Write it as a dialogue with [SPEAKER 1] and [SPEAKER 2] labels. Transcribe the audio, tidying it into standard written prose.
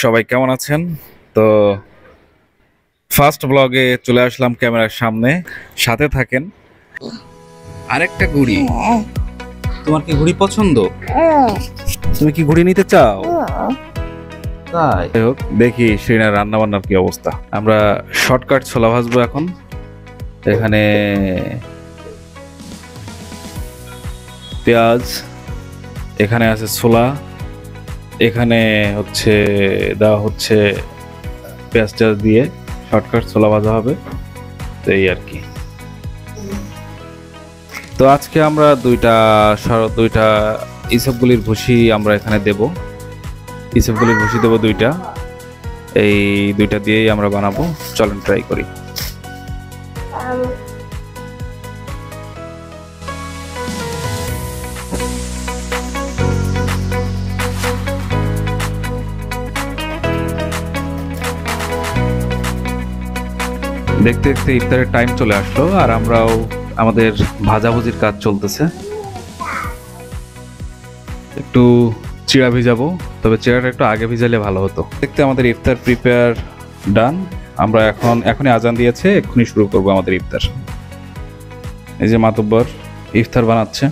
[SPEAKER 1] সবাই কেমন আছেন? তো ফার্স্ট ব্লগে চলে আসলাম ক্যামেরার সামনে, সাথে থাকেন। আরেকটা ঘুড়ি, তোমার কি ঘুড়ি পছন্দ? তুমি কি ঘুড়ি নিতে চাও? তাই যাই হোক, দেখি শ্রীনার রান্না বান্নার কি অবস্থা। আমরা শর্টকাট ছোলা ভাজবো এখন। এখানে পেঁয়াজ, এখানে আছে ছোলা, এখানে হচ্ছে দেওয়া হচ্ছে পেঁয়াজ টেয়াজ দিয়ে শর্টকাট ছোলা ভাজা হবে। তো এই আর কি। তো আজকে আমরা দুইটা ইসবগুলির ভুসি আমরা এখানে দেব। ইসবগুলির ভুসি দেবো দুইটা। এই দুইটা দিয়েই আমরা বানাবো। চলেন ট্রাই করি। দেখতে দেখতে ইফতারের টাইম চলে আসলো, আর আমরাও আমাদের ভাজাভুজির কাজ চলতেছে। একটু চিড়া ভিজাবো, তবে চিড়াটা একটু আগে ভিজালে ভালো হতো। দেখতে আমাদের ইফতার প্রিপেয়ার ডান। আমরা এখনই আজান দিয়েছে, এক্ষুনি শুরু করবো আমাদের ইফতার। এই যে মাতব্বর ইফতার বানাচ্ছে।